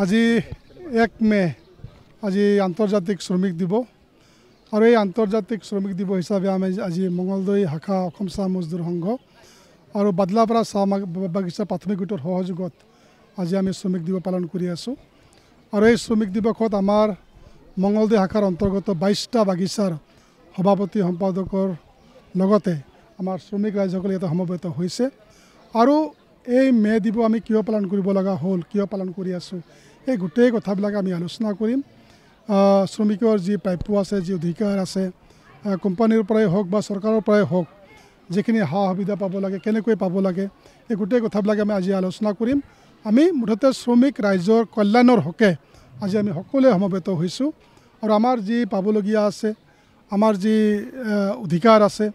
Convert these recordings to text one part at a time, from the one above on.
আজি 1 মে আজি আন্তৰ্জাতিক শ্ৰমিক দিৱস আৰু এই আন্তৰ্জাতিক শ্ৰমিক দিৱস হিচাপে আমি আজি মঙলদৈ শাখা অসম চাহ মজদুৰ সংঘ আৰু বাদলাপাৰা চাহ বাগিচা প্ৰাথমিক গোটৰ সহযোগত আজি আমি শ্ৰমিক দিৱস পালন কৰি আছোঁ আৰু এই শ্ৰমিক দিৱসত আমাৰ মঙলদৈ শাখাৰ অন্তৰ্গত 22টা বাগিচাৰ সভাপতি সম্পাদকৰ লগতে আমাৰ শ্ৰমিক ৰাইজসকলে ইয়াতে সমবেত হৈছে আৰু এই মে দিৱস আমি কিয় পালন কৰিব লগা হ'ল কিয় পালন কৰি আছোঁ এই গোটেই কথাবিলাক আমি আলোচনা কৰিম শ্ৰমিকৰ যি প্ৰাপ্য আছে যি অধিকাৰ আছে কোম্পানীৰ পৰাই হওক বা চৰকাৰৰ পৰাই হওক যিখিনি সা সুবিধা পাব লাগে কেনেকৈ পাব লাগে এই গোটেই কথাবিলাক আমি আজি আলোচনা কৰিম আমি মুঠতে শ্ৰমিক ৰাইজৰ কল্যাণৰ হকে আজি আমি সকলোৱে সমবেত হৈছোঁ আৰু আমাৰ যি পাবলগীয়া আছে আমাৰ যি অধিকাৰ আছে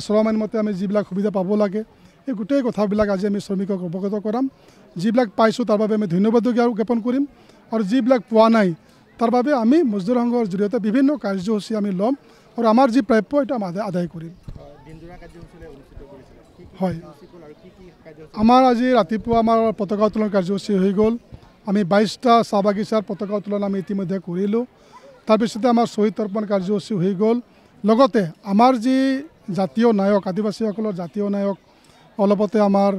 শ্ৰম আইনমতে আমি যিবিলাক সুবিধা পাব লাগে এই গোটেই কথাবিলাক আজি আমি শ্ৰমিকক অৱগত কৰাম যিবিলাক পাইছোঁ তাৰ বাবে আমি ধন্যবাদো জ্ঞাপন কৰিম আৰু যিবিলাক পোৱা নাই তাৰ বাবে আমি মজদুৰ সংঘৰ জৰিয়তে বিভিন্ন কাৰ্যসূচী আমি ল'ম আৰু আমাৰ যি প্ৰাপ্য এটা আমি আদায় কৰিম হয় আমাৰ আজি ৰাতিপুৱা আমাৰ পতাকা উত্তোলন কাৰ্যসূচী হৈ গ'ল আমি 22টা চাহ বাগিচাৰ পতাকা উত্তোলন আমি ইতিমধ্যে কৰিলোঁ তাৰপিছতে আমাৰ শ্বহীদ তৰ্পণ কাৰ্যসূচী হৈ গ'ল লগতে আমাৰ যি জাতীয় নায়ক আদিবাসীসকলৰ জাতীয় নায়ক অলপতে আমাৰ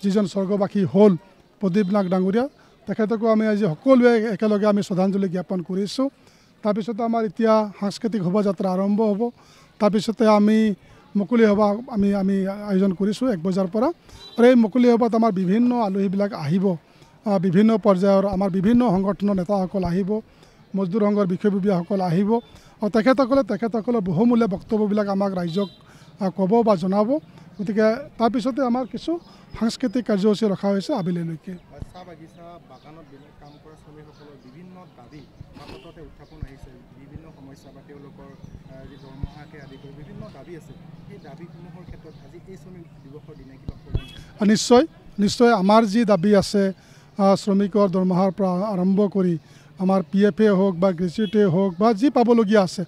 যিজন স্বৰ্গবাসী হ'ল প্ৰদীপ নাগ ডাঙৰীয়া তেখেতকো আমি আজি সকলোৱে একেলগে আমি শ্ৰদ্ধাঞ্জলি জ্ঞাপন কৰিছোঁ তাৰপিছতে আমাৰ এতিয়া সাংস্কৃতিক শোভাযাত্ৰা আৰম্ভ হ'ব তাৰপিছতে আমি মুকলি সভা আমি আয়োজন কৰিছোঁ 1 বজাৰ পৰা আৰু এই মুকলি সভাত আমাৰ বিভিন্ন আলহীবিলাক আহিব বিভিন্ন পৰ্যায়ৰ আমাৰ বিভিন্ন সংগঠনৰ নেতাসকল আহিব মজদুৰ সংঘৰ বিষয়ববীয়াসকল আহিব আৰু তেখেতসকলে বহুমূলীয়া বক্তব্যবিলাক আমাক ৰাইজক ক'ব বা জনাব গতিকে তাৰপিছতে আমাৰ কিছু সাংস্কৃতিক কাৰ্যসূচী ৰখা হৈছে আবেলিলৈকে চাহ বাগিচা বাগানত কাম কৰা শ্ৰমিকসকলৰ বিভিন্ন দাবী সততে উত্থাপন আহিছে বিভিন্ন সমস্যা বা তেওঁলোকৰ যি দৰমহাকে আদি কৰি বিভিন্ন দাবী আছে সেই দাবীসমূহৰ ক্ষেত্ৰত আজি এই শ্ৰমিক দিৱসৰ দিনা কিবা নিশ্চয় আমাৰ যি দাবী আছে শ্ৰমিকৰ দৰমহাৰ পৰা আৰম্ভ কৰি আমাৰ PF হওক বা গ্ৰেজুৱেটে হওক বা যি পাবলগীয়া আছে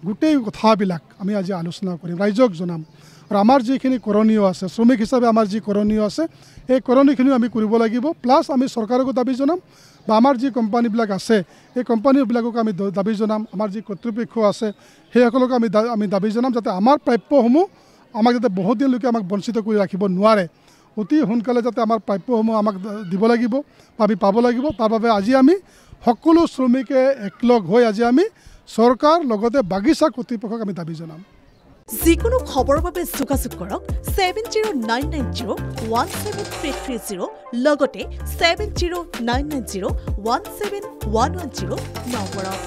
গোটেই কথাবিলাক আমি আজি আলোচনা কৰিম ৰাইজক জনাম আৰু আমাৰ যিখিনি কৰণীয় আছে শ্ৰমিক হিচাপে আমাৰ যি কৰণীয় আছে এই কৰণীখিনিও আমি কৰিব লাগিব প্লাছ আমি চৰকাৰকো দাবী জনাম বা আমাৰ যি কোম্পানীবিলাক আছে এই কোম্পানীবিলাকক আমি দাবী জনাম আমাৰ যি কৰ্তৃপক্ষ আছে সেইসকলক আমি দাবী জনাম যাতে আমাৰ প্ৰাপ্যসমূহ আমাক যাতে বহুত দিনলৈকে আমাক বঞ্চিত কৰি ৰাখিব নোৱাৰে অতি সোনকালে যাতে আমাৰ প্ৰাপ্যসমূহ আমাক দিব লাগিব বা আমি পাব লাগিব তাৰ বাবে আজি আমি সকলো শ্ৰমিকে একলগ হৈ আজি আমি চৰকাৰ লগতে বাগিচা কৰ্তৃপক্ষক আমি দাবী জনাম যিকোনো খবৰৰ বাবে যোগাযোগ কৰক 7099017330 লগতে 7099017110 নম্বৰত